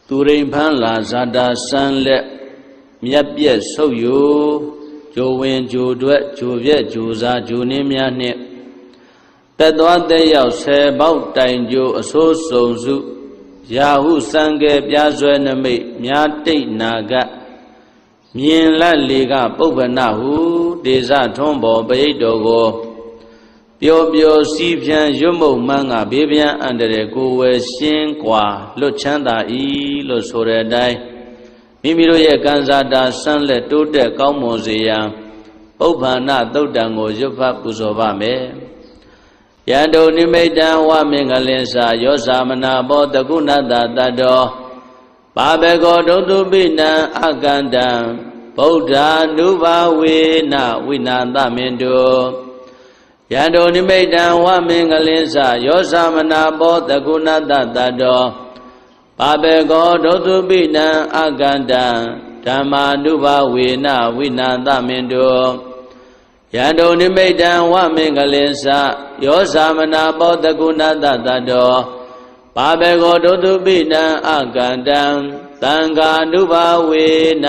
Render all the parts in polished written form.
သူရိန်ဖန်းလာဇာတာဆန်းလက်မြတ်ပြက်ဆုပ်ယူဂျိုဝင်ဂျိုတွက်ဂျိုပြက်ဂျိုစားဂျိုနှင်းများနှင့်တက်သွားတဲ့ရောက်ဆယ်ပေါက်တိုင်ဂျိုအဆိုးစုံစုရာဟုစံကဲပြားဆွဲနမိတ်မြားတိတ်နာကမြင်လက်လေကပုပ္ပနဟုဒေဇထွန်းပေါ်ပရိတ်တော်ကိုပျော်ပျော်စီးပြန်ရွတ်မုံမှန်းကဘေးပြန်အန္တရာယ်ကိုဝယ်ရှင်းกว่าလွတ်ချမ်းသာ၏လို့ဆိုတဲ့အတိုင်းမိမိတို့ရဲ့ကံစားတာဆန်းလက်တိုးတက်ကောင်းမွန်စေရန်ပုပ္ပန္နသုတ်တံကိုရွတ်ဖတ်ပူဇော်ပါမယ်ယန္တုနိမိတံဝမင်္ဂလင်္စာယောသမနာဘောတကုဏတတတ္တောပါဘေကောဒုတုပိနံအကန္တံဗုဒ္ဓ ानु ဘာဝေနဝိနာသမင်တုယန္တုနိမိတံဝမင်္ဂလင်္စာယောသမနာဘောတကုဏတတတ္တောပါဘေကောဒုတုပိနံအကန္တံဓမ္မာနုဘာဝေနဝိနာသမင်တုယန္တုနိမိတံဝမင်္ဂလင်္စာယောသမနာဘောတကုဏတတတ္တောပါဘေကောဒုတုပိနံအကန္တံသံဃာနုဘာဝေန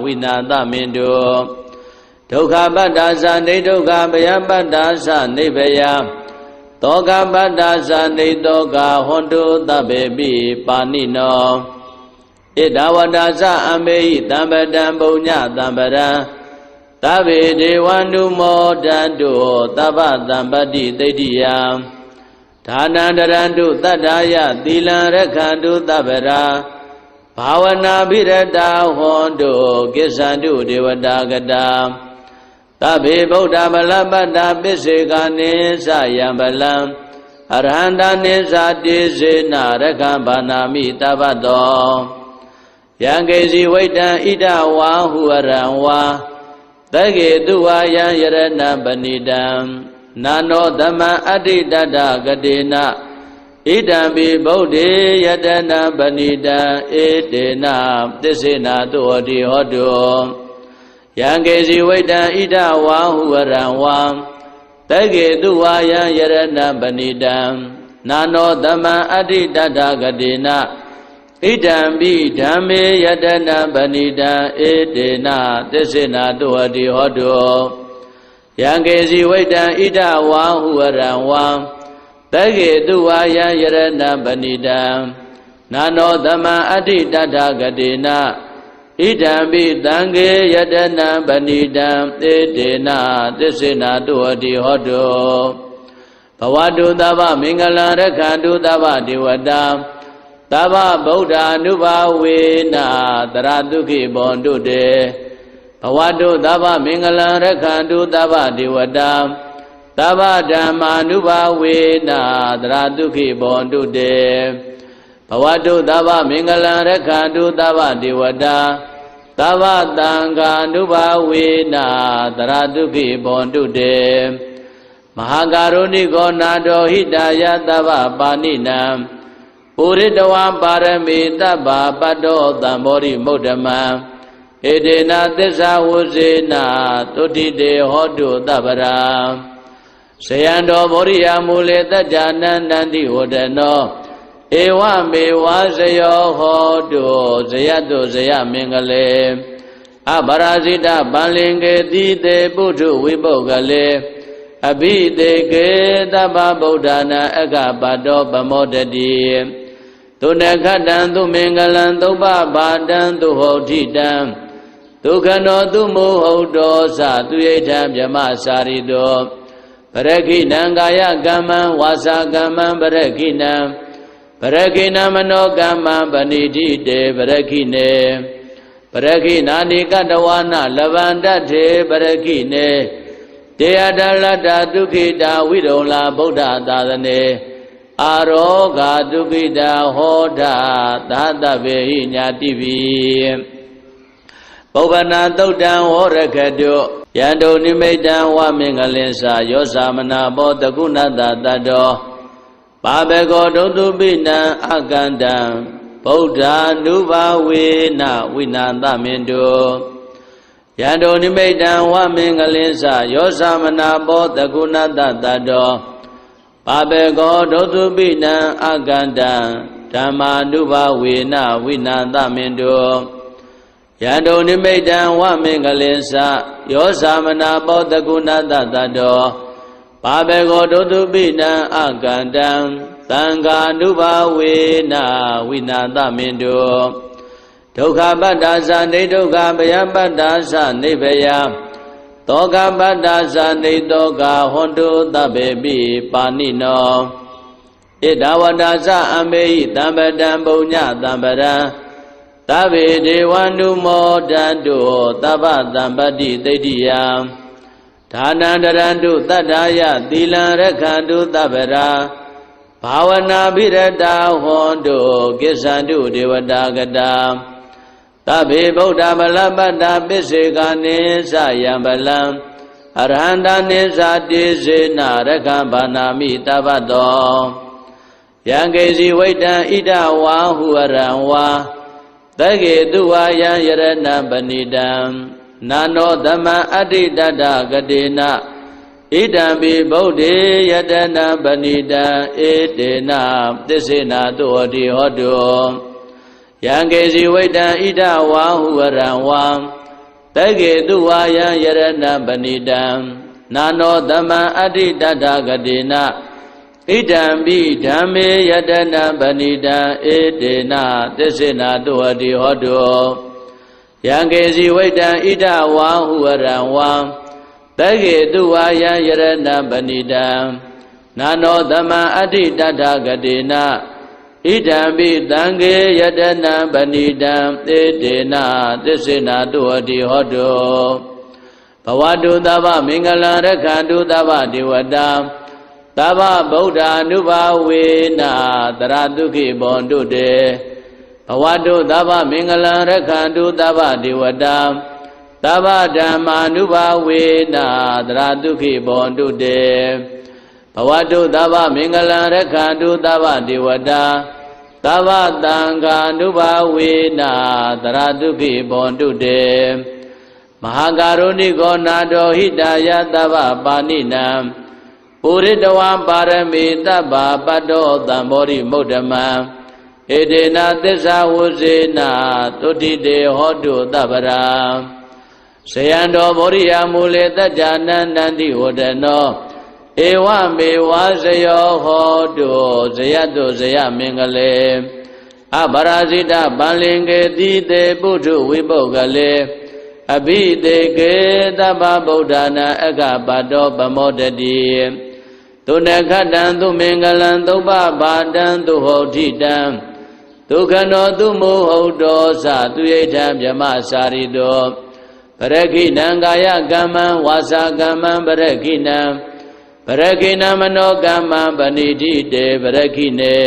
ဝိနာသမင်တုဒုက္ခပတ္တာသနေဒုက္ခဘယပတ္တာသနေဘယသောကပတ္တာသနေသောကဟွန်တုသဗ္ဗေပိပါဏိနောဣဒဝတ္တာသအမေဟိတံပတံပုညတံပရံသဗ္ဗေဒေဝနုမောဒန္တုသဗ္ဗတံပတ္တိသိတ္တိယံဒါနန္တရန္တုတတ္ထာယသီလံရခန္တုသဗ္ဗရာဘာဝနာပိရတာဟွန်တုကိစ္ဆန္တုဒေဝတာကတာသဗ္ဗေဗုဒ္ဓဗလပတ္တာပစ္စေကနိသယံဗလံအရဟန္တာနိသတိစေနရခံဘာနာမိတပ္ပတောယံကေစီဝိတံဣဒဝါဟုအရံဝါသကေတုဝါယံယရဏပဏိတံနာနောဓမ္မအဋ္ဌိတတ္တဂတေနဣဒံပိဗုဒ္ဓေယတနာပဏိတံဧတေနသစ္စေနာတုဟောတိဟောတုယံကေစီဝိတံဣဒဝါဟုရံဝံသကေတုဝါယံယရဏပဏိတံနာနောဓမ္မအဋ္ဌိတတ္တဂတေနဣဒံပိဓမ္မေယတနာပဏိတံဧတေနသစ္စေနာတုဟောတိဟောတုယံကေစီဝိတံဣဒဝါဟုရံဝံသကေတုဝါယံယရဏပဏိတံနာနောဓမ္မအဋ္ဌိတတ္ထဂတေနဣဒံပိသံဃေယတနာပဏိတံဧတေနသစ္စေနာတုဟောတိဟောတုဘဝတုသဗ္ဗမင်္ဂလံရခန္တုသဗ္ဗဒေဝတာသဗ္ဗဗုဒ္ဓ ानु ဘာဝေနတရတုခိဘောန္တုတေဘဝတုသဗ္ဗမင်္ဂလံရခန္တုသဗ္ဗဒေဝတာသဗ္ဗဓမ္မာနုဘာဝေနတရတုခိဘောန္တုတေဘဝတုသဗ္ဗမင်္ဂလံရခန္တုသဗ္ဗဒေဝတာသဗ္ဗသံဃာနုဘာဝေနတရတုခိဘောန္တုတေမဟာကာရုဏိကောနာတောဟိတယသဗ္ဗပါဏိနံပုရိတဝံပါရမေတဗ္ဗပတ္တောသံဘောရိမုဒ္ဓမံဧတေနသစ္စာဝုဇေနသုတိတေဟောတုသဗ္ဗရာဇယံတော်ဘောရိယမူလေတ္တနန္တန္တိဝဒနောဧဝမေဝဇယောဟောတုဇယတုဇယမင်္ဂလေအပရာဇိတဗန္လင်္ကေတိတေပုထုဝိပုဂ္ဂလေအဘိတေကေသဗ္ဗဗုဒ္ဓနာအက္ခပါတောပမောတတိသုနခတံသူမင်္ဂလံသုပ္ပဘာတံသူဟောတိတံဒုက္ခနောသူမောဟုတ်တောသသူယိဋ္ဌံဗြဟ္မစာရိတောပရခိဏံကာယကမ္မံဝါစာကမ္မံပရခိဏံပရခိဏမနောကမ္မံပဏိတိတေပရခိနေပရခိနာနိကတဝနာလဗန္တထေပရခိနေတေယတလတ္တဒုက္ခိတာဝိရုံလာဗုဒ္ဓသာသနေအာရောဂါဒုက္ခိတာဟောတာသာတဗေဟိညာတိပိပုဗ္ဗနာသုတ်တံဟောရခတုယန္တုနိမိတံဝမင်္ဂလင်္စာယောသမနာဘောတကုဏတတတ္တောပါဘေကောဒုတုပိနံအကန္တံဗုဒ္ဓ ानु ဘာဝေနဝိနာသမင်တုယန္တုနိမိတံဝမင်္ဂလင်္စာယောသမနာဘောတကုဏတတတ္တောပါဘေကောဒုတုပိနံအကန္တံ ဓမ္မာနုဘာဝေနဝိနာသမင်တုယန္တုနိမိတံဝမင်္ဂလင်္စယောသမနာပောတကုဏတတတောဘာဘေကောဒုတုပိနံအကန္တံသံဃာနုဘာဝေနဝိနာသမင်တုဒုက္ခပတ္တာသနေဒုက္ခဗယပတ္တာသနေဗယတောကပတ္တာသနေတောကဟွန်တုသဗ္ဗေပိပါဏိနောဣဒဝတ္တာသအမေဟိတံပတံပုညတံပရံသဗ္ဗေဒေဝနုမောတန္တုသဗ္ဗတံပတ္တိသိတ္တိယဒါနန္တရန္တုတတ္ထာယသီလံရက္ခန္တုသဗ္ဗရာဘာဝနာပိရတာဟွန်တုကိစ္ဆန္တုဒေဝတာကတာသဗ္ဗေဗုဒ္ဓဗလပတ္တာပစ္စေကနိသယံဗလံအရဟန္တာနိသတိစေနရက္ခဘာနာမိတဗ္ဗတောယံကေစီဝိတံဣဒဝါဟုရံဝါသကေတုဝါယံယရဏပဏိတံနာနောသမံအဋ္ဌိတတဂတိနဣဒံပိဗုဒ္ဓေယတနာပဏိတံဧတေနသစ္စေနာတောတိဟောတုယံကေစီဝိတံဣဒဝါဟုရံဝါသကေတုဝါယံယရဏပဏိတံနာနောသမံအဋ္ဌိတတဂတိနဣဒံပိဓမ္မေယတနာပဏိတံဧတေနသစ္စေနာတောတိဟောတုယံကေစီဝိတံဣဒဝါဟုရံဝါသကေတုဝါယံယရဏပဏိတံနာနောသမံအဋ္ဌိတတဂတိနဣဒံပိသံဃေယတနာပဏိတံဧတေနသစ္စေနာတောတိဟောတုဘဝတုသဗ္ဗမင်္ဂလံရက္ခန္တုသဗ္ဗဒေဝတာသဗ္ဗဗုဒ္ဓ ानु ဘာဝေနတရတုခိဘောတုတေဘဝတုသဗ္ဗမင်္ဂလံရက္ခန္တုသဗ္ဗဒေဝတာသဗ္ဗဓမ္မာနုဘာဝေနတရတုခိဘောတုတေဘဝတုသဗ္ဗမင်္ဂလံရက္ခန္တုသဗ္ဗဒေဝတာသဗ္ဗသံဃာနုဘာဝေနတရတုခိဘောတုတေမဟာကာရုဏိကောနာတောဟိတယသဗ္ဗပါဏိနံပုရိတဝံပါရမေတဗ္ဗပတ္တောသံဘောဓိမုဒ္ဓမံဧတေနသစ္စာဝုဇေနသုတိတေဟောတုသဗ္ဗရာဇယံတောဗောဓိယမူလေတัจจနန္တန္တိဝဒနောဧဝမေဝဇယောဟောတုဇယတုဇယမင်္ဂလေအပရာဇိတပန္လင်္ကေတိတေပုထုဝိပုဂ္ဂလေအဘိတေကေသဗ္ဗဗုဒ္ဓနာအက္ခပတ္တောပမောတတိသုနခတံသူမင်္ဂလံသုပ္ပဘာတံသူဟောတိတံဒုက္ခနောသူမုဟုတ်တောသသူယိထံမြမစာရိတောပရခိဏံကာယကမ္မံဝါစာကမ္မံပရခိဏံပရခိဏမနောကမ္မံပဏိတိတေပရခိနေ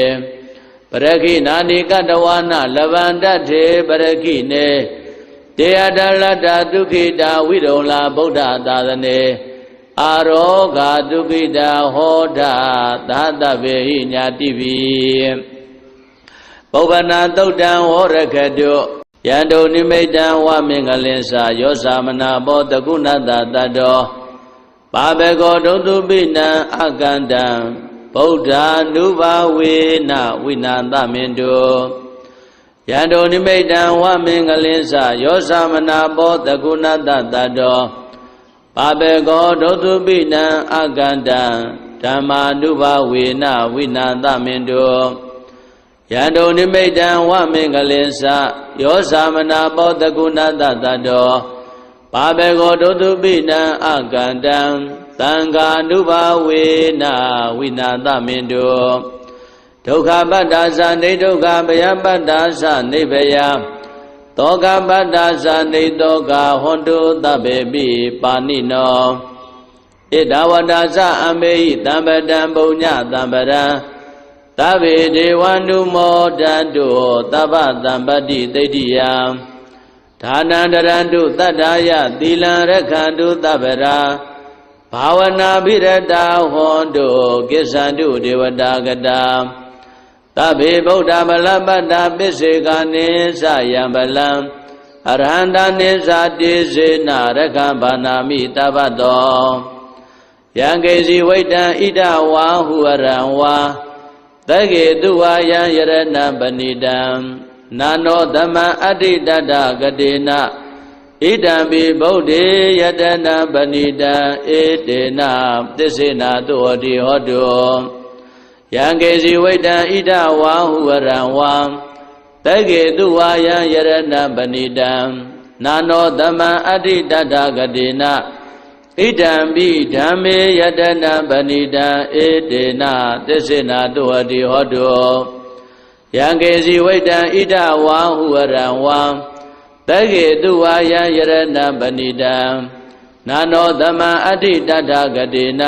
ပရခိနာနိကတဝါနလဗန္တထေပရခိနေတေယတလတ္တဒုက္ခိတာဝိရုံလာဗုဒ္ဓသာသနေအာရောဂါဒုက္ခိတာဟောတာသာတဗေဟိညာတိပိပုဗ္ဗနာသုတ်တံဝရခတုယန္တုနိမိတံဝမင်္ဂလင်္စယောသမနာဘောတကုဏတတတောပါဘေကောဒုတုပိနံအကန္တံဗုဒ္ဓ ानु ဘာဝေနဝိနာသမင်တုယန္တုနိမိတံဝမင်္ဂလင်္စယောသမနာဘောတကုဏတတတောပါဘေကောဒုတုပိနံအကန္တံဓမ္မာနုဘာဝေနဝိနာသမင်တုယန္တုနိမိတံဝမင်္ဂလင်္စယောသမနာဘောတကုဏတတတောပါဘေကောဒုတုပိနံအကန္တံသံဃာနုဘာဝေနဝိနာသမင်တုဒုက္ခပတ္တာသနေဒုက္ခဗယပတ္တာသနေဗယတောကပတ္တာသနေတောကဟွန်တုသဗ္ဗေပိပါဏိနောဣဒဝတ္တာသအမေဟိတံပတံပုညတံပရံသဗ္ဗေဒေဝနုမောတန္တုသဗ္ဗတံပတ္တိသိတ္တိယဒါနန္တရန္တုတတ္ထာယသီလံရက္ခန္တုသဗ္ဗရာဘာဝနာပိရတာဟောတုကိစ္ဆန္တုဒေဝတာကတာသဗ္ဗေဗုဒ္ဓဗလပတ္တာပစ္စေကနိသယံဗလံအရဟန္တာနိသတိစေနရက္ခဘာနာမိတဗ္ဗတောယံကေစီဝိတံဣဒဝါဟုရံဝါသ ကေတုဝါယံယရဏပဏိတံနာနောသမံအဋ္ဌိတတဂတေနဣဒံပိဗုဒ္ဓေယတနာပဏိတံဧတေနသစ္စေနာတုဟတိဟောတုယံကေစီဝိတံဣဒဝါဟုဝရံဝံတကေတုဝါယံယရဏပဏိတံနာနောသမံအဋ္ဌိတတဂတေနဣဒံပိဓမ္မေယတနာပဏိတံဧတေနသစ္စေနာတုဟတိဟောတုယံကေစီဝိတံဣဒဝါဟုဝရံဝံတကေတုဝါယံယရဏပဏိတံနာနောသမံအဋ္ဌိတတဂတေန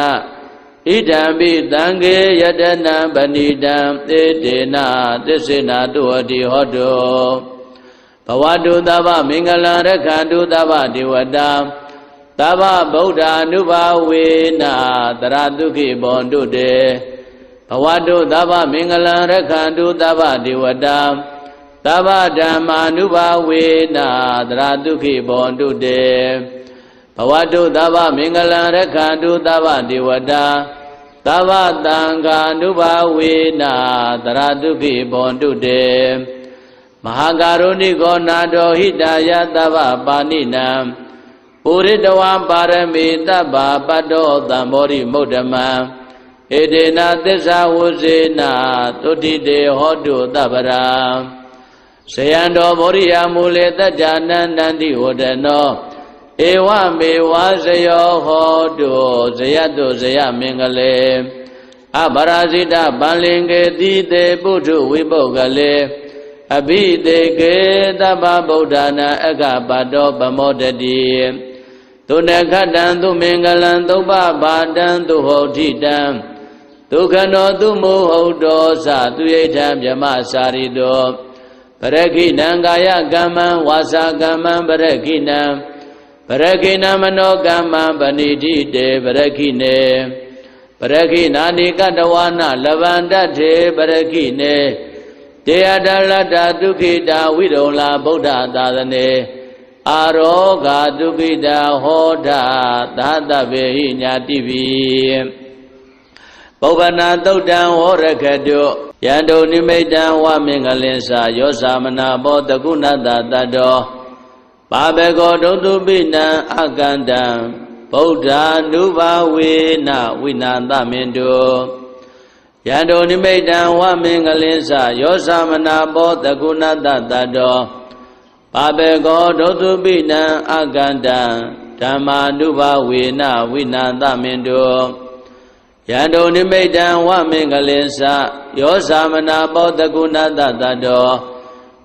ဣဒံပိသံဃေယတနာပဏိတံဧတေနသစ္စေနာတုဟတိဟောတုဘဝတုသဗ္ဗမင်္ဂလံရက္ခန္တုသဗ္ဗဒေဝတာသဗ္ဗဗုဒ္ဓ ानु ဘာဝေနတရတုခိဘောန္တုတေဘဝတုသဗ္ဗမင်္ဂလံရက္ခန္တုသဗ္ဗဒေဝတာသဗ္ဗဓမ္မာနုဘာဝေနတရတုခိဘောန္တုတေဘဝတုသဗ္ဗမင်္ဂလံရက္ခန္တုသဗ္ဗဒေဝတာသဗ္ဗသံဃာနုဘာဝေနတရတုခိဘောန္တုတေမဟာကာရုဏိကောနာတောဟိတာယသဗ္ဗပါဏိနံပုရိတဝံပါရမေတ္တဗ္ဗပတ္တောသံဘောဓိမုဒ္ဓမံဧတေနသစ္စာဝုဇေနသုတိတေဟောတုသဗ္ဗရာဇယံတော်မောရိယမူလေတัจจနန္တန္တိဝဒနောဧဝမေဝဇယောဟောတုဇယတုဇယမင်္ဂလေအပရာဇိတဗန္လင်္ကေတိတေပုထုဝိပုဂ္ဂလေအဘိတေကေသဗ္ဗဗုဒ္ဓနာအခပါတောပမောတတိသုနခတံသူမင်္ဂလံသုပ္ပပါတံသူဟောတိတံဒုက္ခနောသူမောဟုတ်တောသသူယိထံမြမစာရိတောပရခိဏံကာယကမ္မံဝါစာကမ္မံပရခိဏံပရခိဏမနောကမ္မံပဏိတိတေပရခိနေပရခိဏာနိကတဝါနလဗန္တတေပရခိနေတေယတလတ္တဒုက္ခိတာဝိရုံလာဗုဒ္ဓသာသနေအာရောဂါဒုက္ခိတာဟောတာသာတဗေဟိညာတိပိပုဗ္ဗနာသုတ်တံဝရခတုယန္တုနိမိတံဝမင်္ဂလင်္စာယောသမနာဘောတကုဏတတတ္တောပါဘေကောဒုတုပိနံအကန္တံဗုဒ္ဓ ानु ဘာဝေနဝိနာသမင်တုယန္တုနိမိတံဝမင်္ဂလင်္စာယောသမနာဘောတကုဏတတတ္တောပါဘေကောဒုတုပိနံအကန္တံဓမ္မာ ानु ဘာဝေနဝိနာသမင်တုယန္တုနိမိတံဝမင်္ဂလင်္စာယောသမနာဘောတကုဏတတတ္တော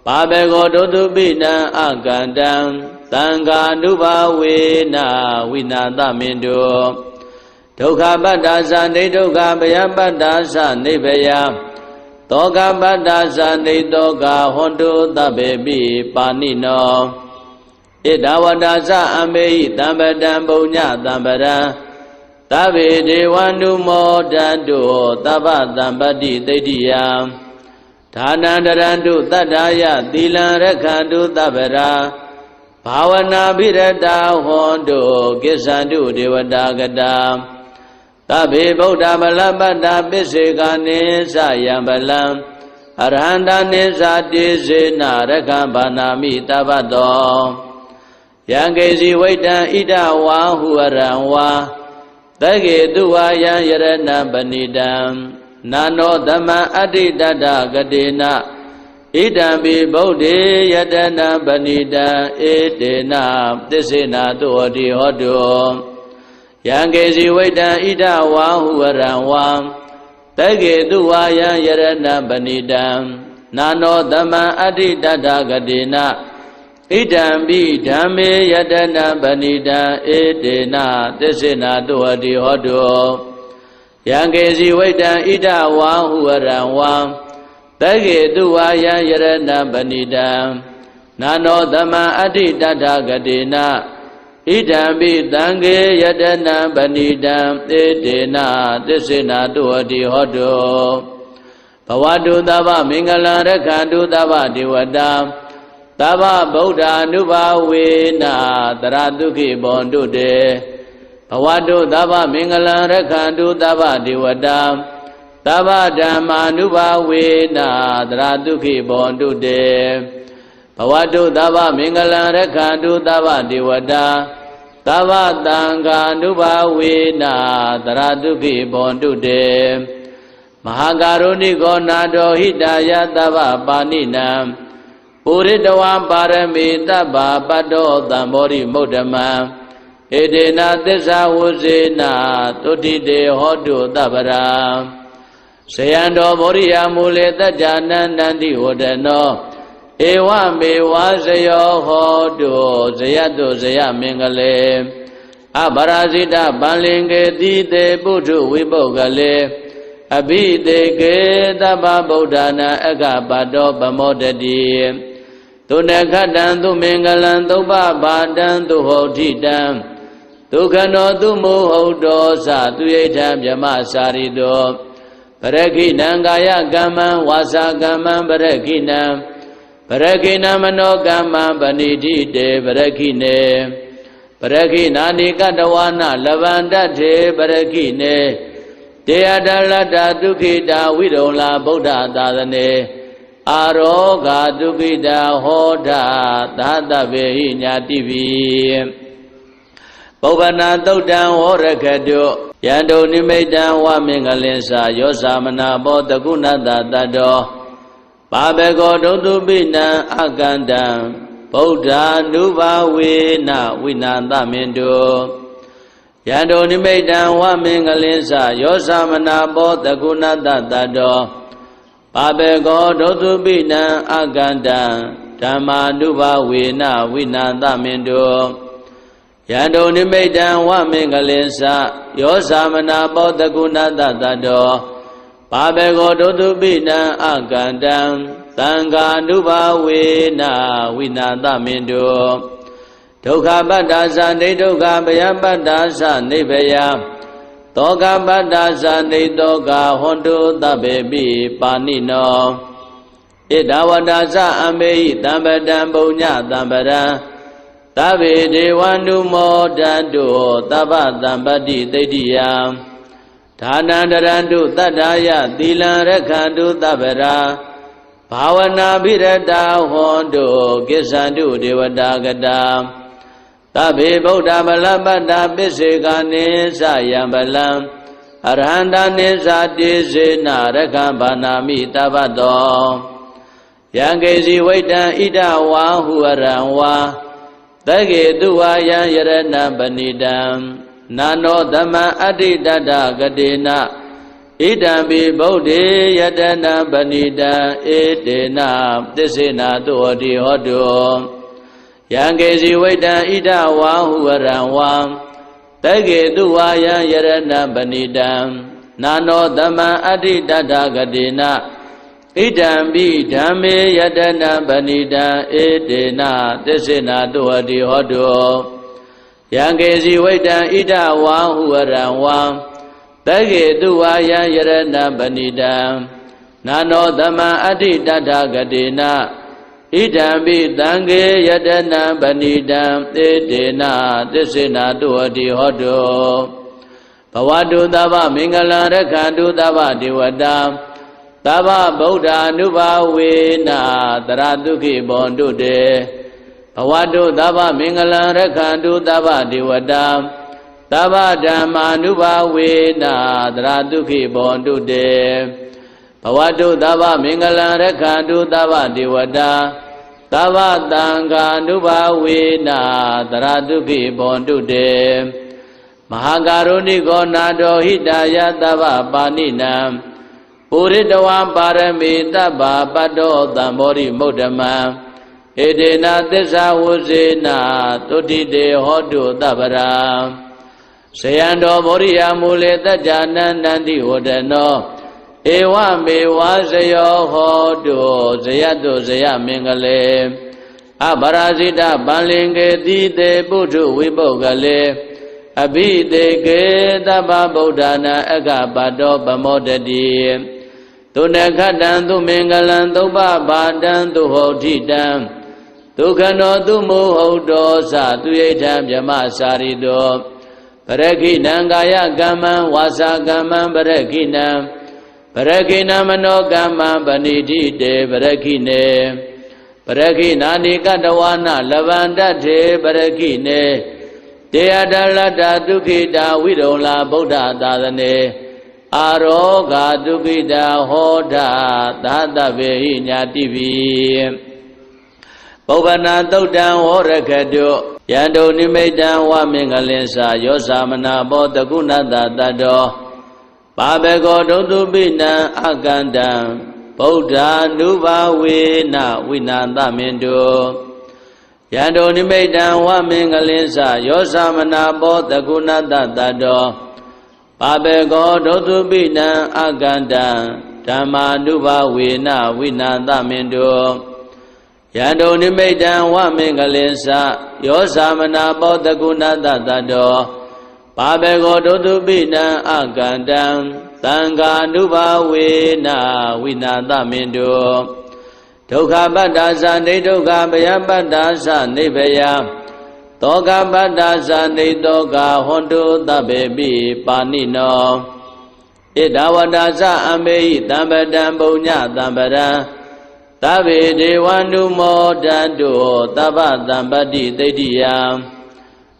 ပါဘေကောဒုတုပိနံအကန္တံသံဃာ ानु ဘာဝေနဝိနာသမင်တုဒုက္ခပတ္တာသနေဒုက္ခဗယပတ္တာသနေဗယသောကပတ္တာသနေသောကဟွန်တုသဗ္ဗေပိပါဏိနောဣဒဝတ္တာသအမေဟိတံပတံပုညတံပရံသဗ္ဗေဒေဝ ानु မောတန္တုသဗ္ဗသံပတ္တိသိတ္တိယံဒါနန္တရန္တုတတ္ထာယသီလံရက္ခန္တုသဗ္ဗရာဘာဝနာဘိရတာဟွန်တုကိစ္ဆန္တုဒေဝတာကတာသဗ္ဗေဗုဒ္ဓဗလပတ္တာပစ္စေကာနိသယံဗလံအရဟန္တာနိသတိစေနရက္ခဘာနာမိတပ္ပတောယံကေစီဝိတံဣဒဝါဟုဝရံဝါတကေတုဝါယံယရဏပဏိတံနာနောသမံအဋ္ဌိတတဂတေနဣဒံပိဗုဒ္ဓေယတနာပဏိတံဧတေနသစ္စေနာတုဟတိဟောတုယံကေစီဝိတံဣဒဝါဟုဝရံဝံတကေတုဝါယံယရဏပဏိတံနာနောသမံအဋ္ဌိတတဂတေနဣဒံပိဓမ္မေယတနာပဏိတံဧတေနသစ္စေနာတုဟတိဟောတုယံကေစီဝိတံဣဒဝါဟုဝရံဝံတကေတုဝါယံယရဏပဏိတံနာနောသမံအဋ္ဌိတတဂတေနဣဒံပိသံဃေယတနာပဏိတံဧတေနသစ္စေနာတုဟတိဟောတုဘဝတုသဗ္ဗမင်္ဂလံရက္ခန္တုသဗ္ဗဒေဝတာသဗ္ဗဗုဒ္ဓ ानु ဘာဝေနတရတုခိဘောန္တုတေဘဝတုသဗ္ဗမင်္ဂလံရက္ခန္တုသဗ္ဗဒေဝတာသ သဗ္ဗဓမ္မာနုဘာဝေနသရတုခိဘောန္တုတေဘဝတုသဗ္ဗမင်္ဂလံရက္ခန္တုသဗ္ဗဒေဝတာသဗ္ဗသံဃာနုဘာဝေနသရတုခိဘောန္တုတေမဟာကာရုဏိကောနာတောဟိတယသဗ္ဗပါဏိနံပုရိတဝံပါရမေတဗ္ဗပတ္တောသံဘောရိမုဒ္ဓမံဧတေနသစ္စာဝုဇေနသုတိတေဟောတုသဗ္ဗရာဇယံတောဗောရိယမူလေတัจจနန္တံတိဝဒနောဧဝမေဝဇယောဟောတုဇယတုဇယမင်္ဂလေအပရာဇိတဗန္လင်္ကေတိတေပုထုဝိပုဂ္ဂလေအဘိတေကေသဗ္ဗဗုဒ္ဓနာအက္ခပတ္တောပမောတတိသုနခတံသူမင်္ဂလံသုပ္ပဘာတံသူဟောတိတံဒုက္ခနောသူမုဟုတ်တောသသူယိဋ္ဌံမြမစာရိတောပရခိဏံကာယကမ္မံဝါစာကမ္မံပရခိဏံပရခိဏမနောကမ္မံပဏိတိတေပရခိနေပရခိနာနိကတဝါနလဗန္တထေပရခိနေတေယတလတ္တဒုခိတာဝိရုံလာဗုဒ္ဓသာသနေအာရောဂါဒုခိတာဟောတာသာတဗေဟိညာတိပိပုဗ္ဗနာသုတ်တံဟောရခတုယန္တုနိမိတံဝမင်္ဂလင်္စာယောသမနာဘောတကုဏတတတ္တောပါဘေကောဒုတုပိနံအကန္တံဗုဒ္ဓ ानु ဘာဝေနဝိနန္တမင်တုယန္တုနိမိတံဝမင်္ဂလင်္စာယောသမနာဘောတကုဏတတတ္တောပါဘေကောဒုတုပိနံအကန္တံဓမ္မာနုဘာဝေနဝိနန္တမင်တုယန္တုနိမိတံဝမင်္ဂလင်္စာယောသမနာဘောတကုဏတတတ္တောပါဘေကောဒုတုပိနံအကန္တံသံဃာနုဘာဝေနဝိနန္တမင်တုဒုက္ခပတ္တာသနေဒုက္ခဗယပတ္တာသနေဗယသောကပတ္တာသနေသောကဟောတုသဗ္ဗေပိပါဏိနောဣဒဝတ္တာသအမေဟိတံပတံပုညတံပရံသဗ္ဗေဒေဝန္တုမောတန္တုသဗ္ဗတံပတ္တိသိတ္တိယံဒါနန္တရန္တုတတ္ထာယသီလံရက္ခန္တုသဗ္ဗရာဘာဝနာပိရတာဟောတုကိစ္ဆန္တုဒေဝတာကတာသဗ္ဗေဗုဒ္ဓမလပတ္တာပစ္စေကာနိသယံဗလံအရဟန္တာနိသတိစေနရက္ခဘာနာမိတပ္ပတောယံကေစီဝိတံဣဒဝါဟုအရံဝါသကေတုဝါယံယရဏပဏိတံနာနောသမံအဋ္ဌိတတ္တဂတေနဣဒံပိဗုဒ္ဓေယတနာပဏိတံဧတေနသစ္စေနာတုဟောတိဟောတုယံကေစီဝိတံဣဒဝါဟုဝရံဝံသကေတုဝါယံယရဏပဏိတံနာနောသမံအဋ္ဌိတတ္တဂတေနဣဒံပိဓမ္မေယတနာပဏိတံဧတေနသစ္စေနာတုဟောတိဟောတုယံကေစီဝိတံဣဒဝါဟုဝရံဝံသကေတုဝါယံယရဏပဏိတံနာနောသမံအဋ္ဌိတတ္ထဂတေနဣဒံပိသံဃေယတနာပဏိတံဧတေနသစ္စေနာတုဟောတိဟောတုဘဝတုသဗ္ဗမင်္ဂလံရက္ခန္တုသဗ္ဗဒေဝတာသဗ္ဗဗုဒ္ဓ ानु ဘာဝေနသရတုခိဘောန္တုတေဘဝတုသဗ္ဗမင်္ဂလံရက္ခန္တုသဗ္ဗဒေဝတာသဗ္ဗဓမ္မာနုဘာဝေနသရတုခိဘောန္တုတေဘဝတုသဗ္ဗမင်္ဂလံရက္ခန္တုသဗ္ဗဒေဝတာသဗ္ဗသံဃာနုဘာဝေနသရတုခိဘောန္တုတေမဟာကာရုဏိကောနာတောဟိတယသဗ္ဗပါဏိနံပုရိတဝံပါရမေတဗ္ဗပတ္တောသံဘောရိမုဒ္ဓမံဧတေနသစ္စာဝုဇေနသုတိတေဟောတုသဗ္ဗရာဇယံတောဗောရိယမူလေတัจจနန္တံတိဝဒနောဧဝမေဝဇယောဟောတုဇယတုဇယမင်္ဂလေအပရာဇိတဗန္လင်္ကေတိတေပုထုဝိပုဂ္ဂလေအဘိတေကေသဗ္ဗဗုဒ္ဓနာအက္ခပတ္တောပမောတတိသုနခတံသူမင်္ဂလံသုပ္ပဘာတံသူဟောတိတံဒုက္ခနောသူမုဟုတ်တောသသူယိဋ္ဌံမြမစာရိတောပရခိဏံကာယကမ္မံဝါစာကမ္မံပရခိဏံပ ပရခိနာမနောကမ္မပဏိတိတေပရခိနေပရခိနာနိကတဝနာလဗန္တတေပရခိနေတေယတလတ္တဒုက္ခိတာဝိရုံလာဗုဒ္ဓသာသနေအာရောဂါဒုက္ခိတာဟောတာသာတဗေဟိညာတိပိပုဗ္ဗနာသုတ်တံဝရခတုယန္တုနိမိတံဝမင်္ဂလင်္စာယောသမနာဘောတကုဏတတတ္တောပါဘေကောဒုတုပိနံအကန္တံဗုဒ္ဓ ानु ဘာဝေနဝိနာသမင်တုယန္တုနိမိတံဝမင်္ဂလင်္စာယောသမနာဘောတကုဏတတတ္တောပါဘေကောဒုတုပိနံအကန္တံဓမ္မာ ानु ဘာဝေနဝိနာသမင်တုယန္တုနိမိတံဝမင်္ဂလင်္စာယောသမနာဘောတကုဏတတတ္တောပါဘေကောဒုတုပိနံအကန္တံသံဃာ ानु ဘာဝေနဝိနာသမင်တုဒုက္ခပတ္တာသနေဒုက္ခဗယပတ္တာသနေဗယသောကပတ္တာသနေသောကဟွန်တုသဗ္ဗေပိပါဏိနောဣဒဝတ္တာသအမေဟိတံပတံပုညတံပရံသဗ္ဗေဒေဝ ानु မောတန္တုသဗ္ဗတံပတ္တိသိတ္တိယံ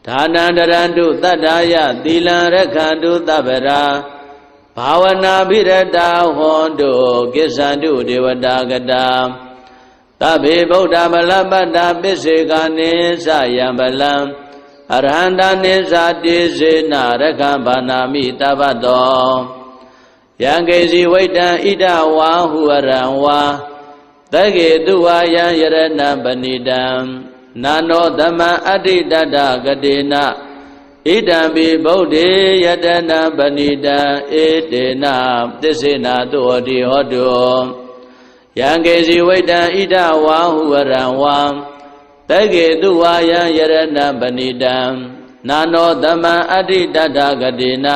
ဒါနန္တရန္တုတတ္ထာယသီလံရခန္တုသဗ္ဗရာဘာဝနာပိရတာဟွန်တုကိစ္ဆန္တုဒေဝတာကတာသဗ္ဗေဗုဒ္ဓဗလပတ္တာပစ္စေကနိသယံဗလံအရဟန္တနိသတိစေနရခံဘာနာမိတပ္ပတောယံကေစီဝိတံဣဒဝါဟုအရံဝါသကေတုဝါယံယရဏပဏိတံနာနောသမံအဋ္ဌိတတဂတေနဣဒံပိဗုဒ္ဓေယတနာပဏိတံဧတေနသစ္စေနာတုဟောတိဟောတုယံကေစီဝိတံဣဒဝါဟုအရံဝံသကေတုဝါယံယရဏပဏိတံနာနောသမံအဋ္ဌိတတဂတေန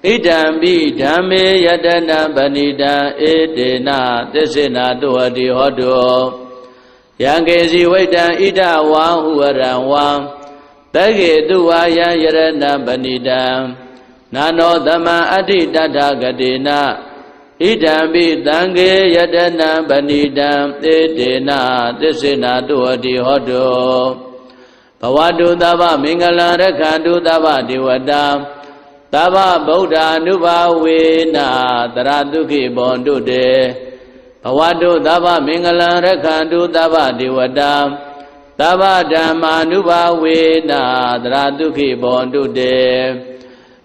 ဣဒံပိဓမ္မေယတနာပဏိတံဧတေနသစ္စေနာတုဟောတိဟောတုယံကေစီဝိတံဣဒဝါဟုအရံဝံသကေတုဝါယံယရဏပဏိတံနာနောသမံအဋ္ဌိတတဂတေနဣဒံပိသံဃေယတနာပဏိတံဧတေနသစ္စေနာတုဟောတိဟောတုဘဝတုသဗ္ဗမင်္ဂလံရခန္တုသဗ္ဗဒေဝတာသဗ္ဗဗုဒ္ဓ ानु ဘာဝေနသရတုခိဘောန္တုတေဘဝတုသဗ္ဗမင်္ဂလံရခန္တုသဗ္ဗဒေဝတာသဗ္ဗဓမ္မာ ानु ဘာဝေနသရတုခိဘောန္တုတေ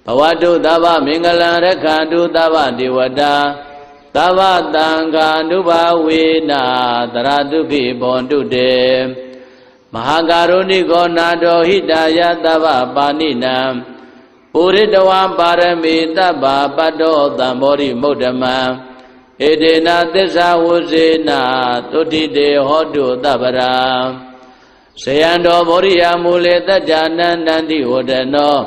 ဘဝတုသဗ္ဗမင်္ဂလံရခန္တုသဗ္ဗဒေဝတာသဗ္ဗသံဃာ ानु ဘာဝေနသရတုခိဘောန္တုတေမဟာကာရုဏိကောနာတောဟိတာယသဗ္ဗပါဏိနံပုရိတဝံပါရမေတဗ္ဗပတ္တောသံဘောရိမုဒ္ဓမံဧတေနသစ္စာဝုဇေနသုတိတေဟောတုသဗ္ဗရာဇယံတောဗောရိယမူလေတ္တနန္တန္တိဝဒနော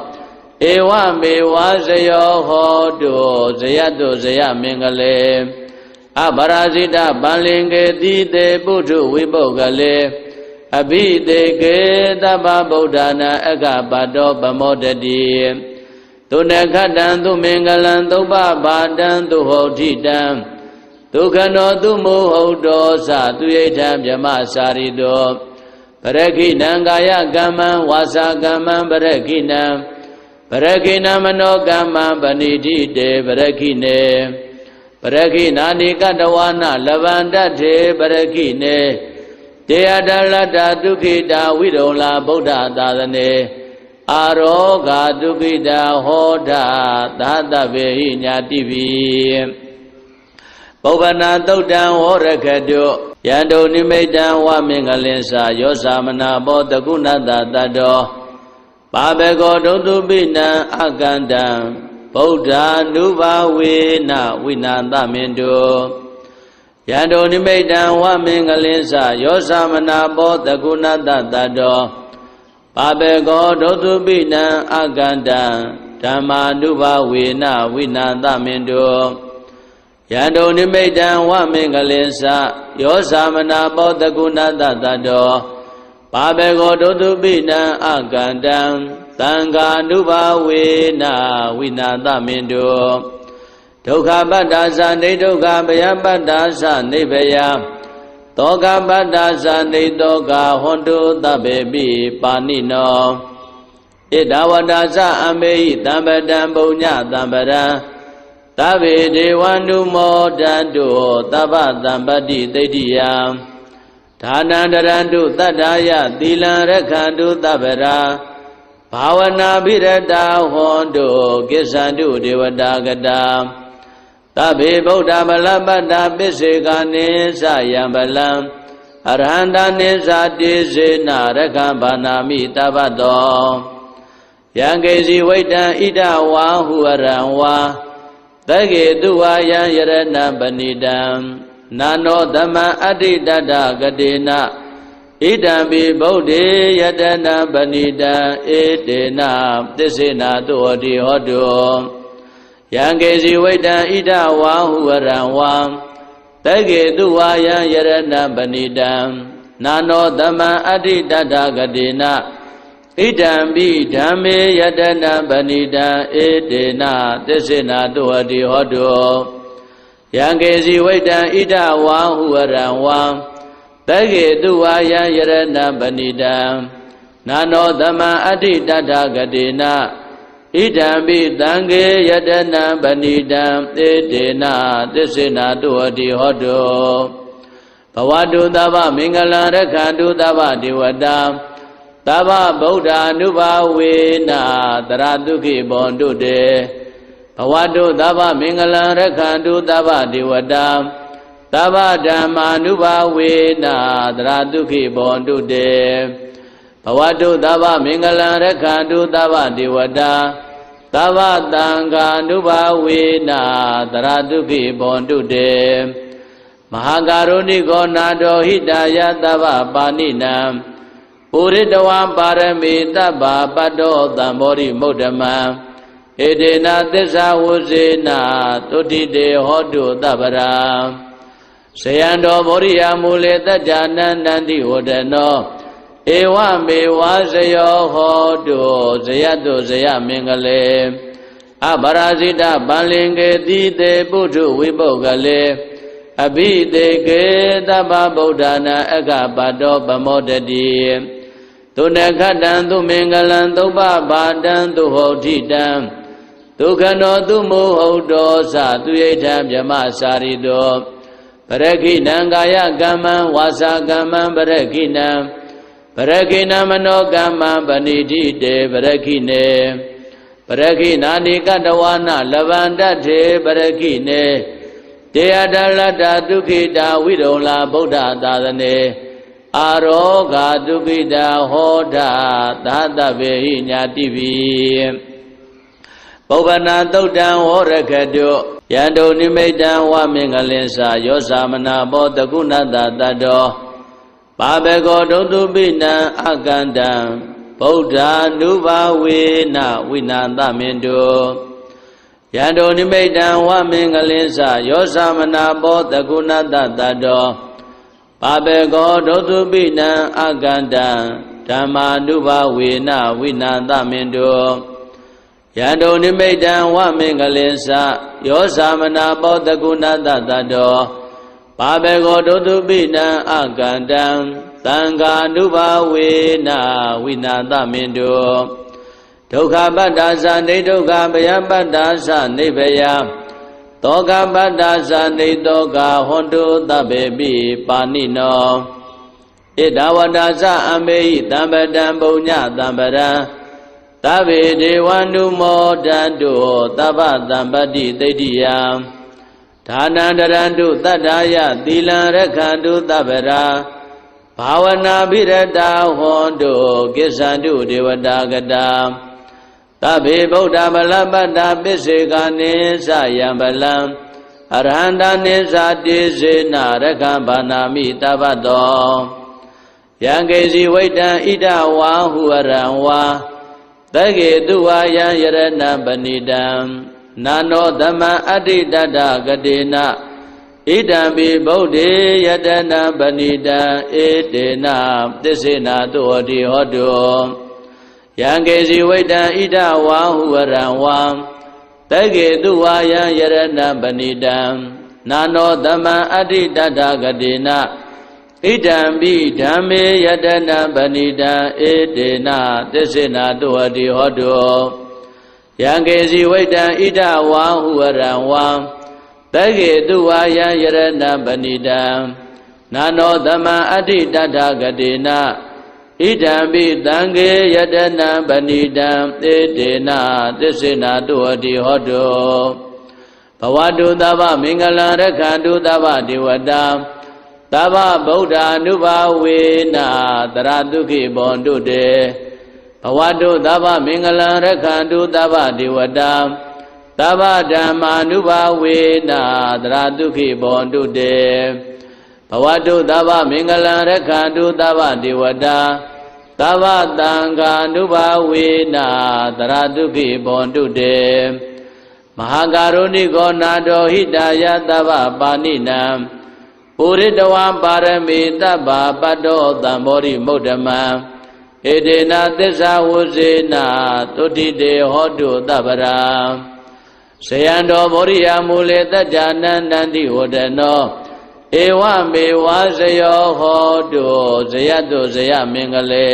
ဧဝမေဝဇယောဟောတုဇယတုဇယမင်္ဂလေအပရာဇိတဗန္လင်္ကေတိတေပုထုဝိပုဂ္ဂလေအဘိတေကေသဗ္ဗဗုဒ္ဓနာအကပတ္တောပမောတတိသုနခတံသူမင်္ဂလံသုပ္ပဘာတံသူဟောတိတံဒုက္ခနောသူမုဟုတ်တောသသူယိဋ္ဌံဗြဟ္မစာရိတောပရခိဏံကာယကမ္မံဝါစာကမ္မံပရခိဏံပရခိဏမနောကမ္မံပဏိတိတေပရခိနေပရခိနာနိကတဝနာလဗန္တထေပရခိနေတေယတလတ္တဒုက္ခိတာဝိရုံလာဗုဒ္ဓသာသနေအာရောဂါဒုက္ခိတာဟောတာသာတဗေဟိညာတိပိပုဗ္ဗနာသုတ်တံဝရခတုယန္တုနိမိတံဝမင်္ဂလင်္စာယောသမနာဘောတကုဏတတတ္တောပါဘေကောဒုတုပိနံအကန္တံဗုဒ္ဓ ानु ဘာဝေနဝိနာသမင်တုယန္တုနိမိတံဝမင်္ဂလင်္စာယောသမနာဘောတကုဏတတတ္တောပါဘေကောဒုတုပိနံအကန္တံဓမ္မာ ानु ဘာဝေနဝိနာသမင်တုယန္တုနိမိတံဝမင်္ဂလင်္စာယောသမနာဘောတကုဏတတတ္တောပါဘေကောဒုတုပိနံအကန္တံသံဃာ ानु ဘာဝေနဝိနာသမင်တု ဒုက္ခပတ္တာသနေဒုက္ခဘယပတ္တာသနေဘယတောကပတ္တာသနေတောကဟွန်တုသဗ္ဗေပိပါဏိနောဣဒဝတ္တာသအမေဟိတံပတံပုညတံပရံသဗ္ဗေဒေဝနုမောတန္တုသဗ္ဗတံပတ္တိသိတ္တိယဒါနန္တရန္တုတတ္ထာယသီလံရက္ခန္တုသဗ္ဗရာဘာဝနာပိရတာဟွန်တုကိစ္ဆန္တုဒေဝတာကတာသဗ္ဗေဗုဒ္ဓဗလပတ္တာပစ္စေကနိသယံဗလံအရဟန္တာနိသတိစေနရက္ခဘာနာမိတပ္ပတောယံကေစီဝိတံဣဒဝါဟုအရံဝါသကေတုဝါယံယရဏပဏိတံနာနောသမံအဋ္ဌိတတကတိနဣဒံပိဗုဒ္ဓေယတနာပဏိတံဧတေနသစ္စေနာတုဟောတိဟောတုယံကေစီဝိတံဣဒဝါဟုဝရံဝံသကေတုဝါယံယရဏပဏိတံနာနောသမံအဋ္ဌိတတကတိနဣဒံပိဓမ္မေယတနာပဏိတံဧတေနသစ္စေနာတုဟောတိဟောတုယံကေစီဝိတံဣဒဝါဟုဝရံဝံသကေတုဝါယံယရဏပဏိတံနာနောသမံအဋ္ဌိတတကတိနဣဒံပိသံဃေယတနာပဏိတံဧတေနသစ္စေနာတုဟောတိဟောတုဘဝတုသဗ္ဗမင်္ဂလံရက္ခန္တုသဗ္ဗဒေဝတာသဗ္ဗဗုဒ္ဓ ानु ဘာဝေနတရတုခိဘောတုတေဘဝတုသဗ္ဗမင်္ဂလံရက္ခန္တုသဗ္ဗဒေဝတာသဗ္ဗဓမ္မာနုဘာဝေနတရတုခိဘောတုတေဘဝတုသဗ္ဗမင်္ဂလံရက္ခန္တုသဗ္ဗဒေဝတာသဗ္ဗသံဃာနုဘာဝေနတရတုခိဘောတုတေမဟာကာရုဏိကောနာတောဟိတယသဗ္ဗပါဏိနံပုရိတဝံပါရမေတဗ္ဗပတ္တောသံဘောဓိမုဒ္ဓမံဧတေနသစ္စာဝုဇေနသုတိတေဟောတုသဗ္ဗရာဇယံတော်မောရိယမူလေတတ္တနန္တန္တိဝဒနောဧဝမေဝဇယောဟောတုဇယတုဇယမင်္ဂလေအပရာဇိတပန္လင်္ကေတိတေပုထုဝိပုဂ္ဂလေအဘိတေကေသဗ္ဗဗုဒ္ဓနာအက္ခပတ္တောပမောတတိသုနခတံသူမင်္ဂလံသုပ္ပဘာတံသူဟောတိတံဒုက္ခနောသူမုဟုတ်တောသသူယိထံမြမစာရိတောပရခိဏံကာယကမ္မံဝါစာကမ္မံပရခိဏံပရခိဏမနောကမ္မံပဏိတိတေပရခိနေပရခိဏာနိကတဝါနလဗန္တထေပရခိနေတေယတလတ္တဒုခိတာဝိရုံလာဗုဒ္ဓသာသနေအာရောဂာဒုခိတာဟောတာသာတဗေဟိညာတိပိပုဗ္ဗနာသုတ်တံဝရခတုယန္တုနိမိတံဝမင်္ဂလင်္စာယောသမနာဘောတကုဏတတတ္တောပါဘေကောဒုတုပိနံအကန္တံဗုဒ္ဓ ानु ဘာဝေနဝိနာသမင်တုယန္တုနိမိတံဝမင်္ဂလင်္စာယောသမနာဘောတကုဏတတတ္တောပါဘေကောဒုတုပိနံအကန္တံဓမ္မာနုဘာဝေနဝိနာသမင်တုယန္တုနိမိတံဝမင်္ဂလင်္စာယောသမနာဘောတကုဏတတတ္တောပါဘေကောဒုတုပိနံအကန္တံသံဃာနုဘာဝေနဝိနာသမင်တုဒုက္ခပတ္တာသနေဒုက္ခဘယပတ္တာသနေဘယတောကပတ္တာသနေတောကဟွန်တုသဗ္ဗေပိပါဏိနောဣဒဝတ္တာသအမေဟိတံပတံပုညတံပရံသဗ္ဗေဒေဝနုမောတန္တုသဗ္ဗတံပတ္တိသိတ္တိယဒါနန္တရန္တုတတ္ထာယသီလံရက္ခန္တုသဗ္ဗရာဘာဝနာပိရတာဟွန်တုကိစ္ဆန္တုဒေဝတာကတာသဗ္ဗေဗုဒ္ဓဗလပတ္တာပစ္စေကနိသယံဗလံအရဟန္တာနိသတိစေနရက္ခဘာနာမိတပ္ပတောယံကေစီဝိတံဣဒဝါဟုအရံဝါသကေတုဝါယံယရဏပဏိတံနာနောသမံအဋ္ဌိတတကတိနဣဒံပိဗုဒ္ဓေယတနာပဏိတံဧတေနသစ္စေနာတုဟောတိဟောတုယံကေစီဝိတံဣဒဝါဟုဝရံဝံသ တကေတုဝါယံယရဏပဏိတံနာနောသမ္မာအဋ္ဌိတတ္ထဂတိနာဣဒံပိဓမ္မေယတနာပဏိတံဧတေနသစ္စေနာတုဟတိဟောတုယံကေစီဝိတံဣဒဝါဟုဝရံဝံတကေတုဝါယံယရဏပဏိတံနာနောသမ္မာအဋ္ဌိတတ္ထဂတိနာဣဒံပိသံဃေယတနာပဏိတံဧတေနသစ္စေနာတုဟတိဟောတုဘဝတုသဗ္ဗမင်္ဂလံရက္ခန္တုသဗ္ဗဒေဝတာသဗ္ဗဗုဒ္ဓ ानु ဘာဝေနတရတုခိဘောန္တုတေဘဝတုသဗ္ဗမင်္ဂလံရက္ခန္တုသဗ္ဗဒေဝတာသဗ္ဗဓမ္မာနုဘာဝေနတရတုခိဘောန္တုတေဘဝတုသဗ္ဗမင်္ဂလံရက္ခန္တုသဗ္ဗဒေဝတာသဗ္ဗသံဃာနုဘာဝေနတရတုခိဘောန္တုတေမဟာကာရုဏိကောနာတောဟိတာယသဗ္ဗပါဏိနံပုရိတဝံပါရမေတ္ဗ္ဗပတ္တောသံဘောရိမုဒ္ဓမံဧတေနသစ္စာဝုဇေနသုတိတေဟောတုသဗ္ဗရာဇယံတောမောရိယမူလေတ္ကြနန္တန္တိဝဒနောဧဝမေဝဇယောဟောတုဇယတုဇယမင်္ဂလေ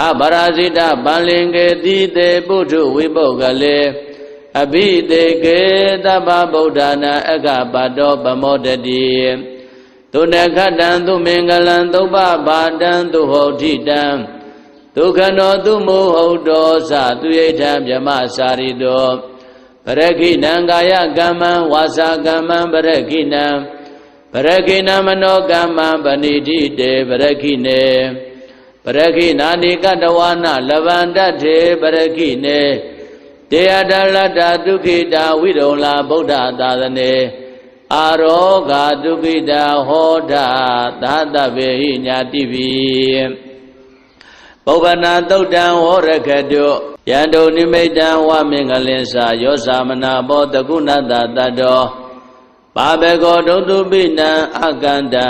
အပရာဇိတဗန္လင်္ကေတိတေပုထုဝိပုဂ္ဂလေအဘိတေကေသဗ္ဗဗုဒ္ဓနာအက္ခပါတောပမောတတိသုနခတံသူမင်္ဂလံသုပ္ပပါတံသူဟောတိတံဒုက္ခနောသူမုဟုတ်တောသသူယိဋ္ဌံဗြဟ္မစာရိတောပရခိဏံကာယကမ္မံဝါစာကမ္မံပရခိဏံပရခိဏမနောကမ္မံပဏိတိတေပရခိနေပရခိနာနိကတဝနာလဗန္တထေပရခိနေတေယတလတ္တဒုက္ခိတာဝိရုံလာဗုဒ္ဓသာသနေအာရောဂါဒုက္ခိတာဟောတာသာတဗေဟိညာတိပိပုဗ္ဗနာသုတ်တံဟောရခတုယန္တုနိမိတံဝမင်္ဂလင်္စာယောသမနာဘောတကုဏတတတ္တောပါဘေကောဒုတုပိနံအကန္တံ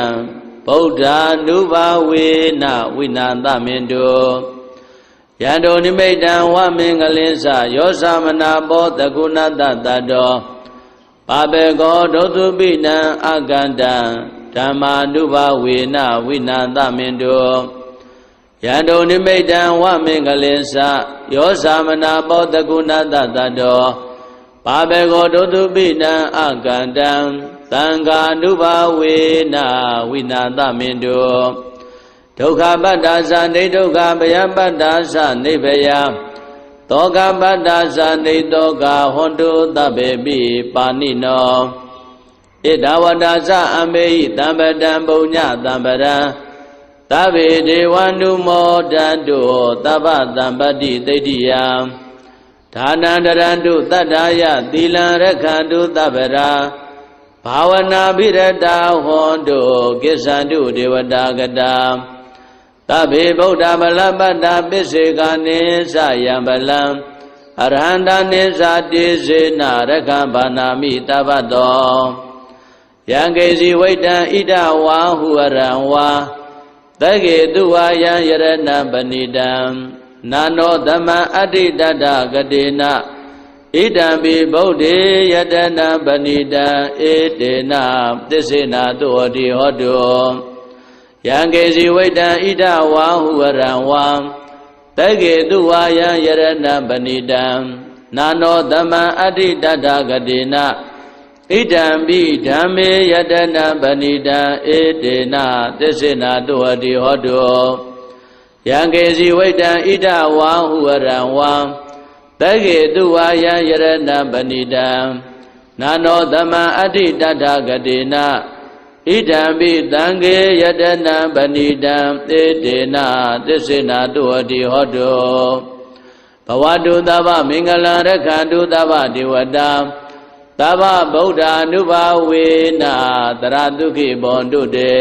ဗုဒ္ဓ ानु ဘာဝေနဝိနန္တမင်တုယန္တုနိမိတံဝမင်္ဂလင်္စာယောသမနာဘောတကုဏတတတ္တောပါဘေကောဒုတုပိနံအကန္တံဓမ္မာနုဘာဝေနဝိနန္တမင်တုယန္တုနိမိတံဝမင်္ဂလင်္စာယောသမနာဘောတကုဏတတတ္တောပါဘေကောဒုတုပိနံအကန္တံသံဃာနုဘာဝေနဝိနန္တမင်တုဒုက္ခပတ္တာသနေဒုက္ခဗယပတ္တာသနေဗယသောကပတ္တာသနေသောကဟွန်တုသဗ္ဗေပိပါဏိနောဣဒဝတ္တာသအမေဟိတံပတံပုညတံပရံသဗ္ဗေဒေဝ ानु မောတန္တုသဗ္ဗတံပတ္တိသိတ္တိယံဒါနန္တရန္တုတတ္ထာယသီလံရက္ခန္တုသဗ္ဗရာဘာဝနာဘိရတာဟောတုကိစ္ဆန္တုဒေဝတာကတာသဗ္ဗေဗုဒ္ဓဗလပတ္တာပစ္စေကာနိသယံဗလံအရဟန္တာနိသတိစေနရက္ခဘာနာမိတဗ္ဗတောယံကေစီဝိတံဣဒဝါဟုဝရံဝါတကေတုဝါယံယရဏပဏိတံနာနောသမ္မာအဋ္ဌိတတ္ထဂတေနဣဒံပိဗုဒ္ဓေယတနာပဏိတံဧတေနသစ္စေနာတုဟောတိဟောတုယံကေစီဝိတံဣဒဝါဟုဝရံဝံတကေတုဝါယံယရဏပဏိတံနာနောသမ္မာအဋ္ဌိတတ္ထဂတေနဣဒံပိဓမ္မေယတနာပဏိတံဧတေနသစ္စေနာတုဟောတိဟောတုယံကေစီဝိတံဣဒဝါဟုဝရံဝံတကေတုဝါယံယရဏပဏိတံနာနောသမ္မာအဋ္ဌိတတ္ထဂတေနဣဒံပိသံဃေယတနာပဏိတံဧတေနသစ္စေနာတုဟောတိဟောတုဘဝတုသဗ္ဗမင်္ဂလံရက္ခန္တုသဗ္ဗဒေဝတာသဗ္ဗဗုဒ္ဓ ानु ဘာဝေနတရတုခိဘောန္တုတေ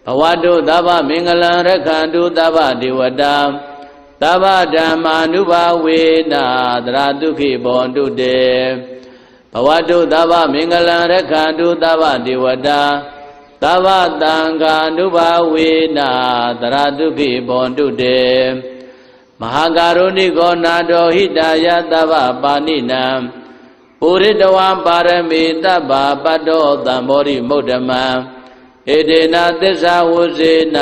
ဘဝတုသဗ္ဗမင်္ဂလံရက္ခန္တုသဗ္ဗဒေဝတာသဗ္ဗဓမ္မာနုဘာဝေနတရတုခိဘောန္တုတေဘဝတုသဗ္ဗမင်္ဂလံရက္ခန္တုသဗ္ဗဒေဝတာသဗ္ဗသံဃာနုဘာဝေနတရတုခိဘောန္တုတေမဟာကာရုဏိကောနာတောဟိတာယသဗ္ဗပါဏိနံ ပုရိတဝံပါရမီတဗ္ဗပတ္တောသံဘောဓိမုဒ္ဓမံဧတေနသစ္စာဝုဇေန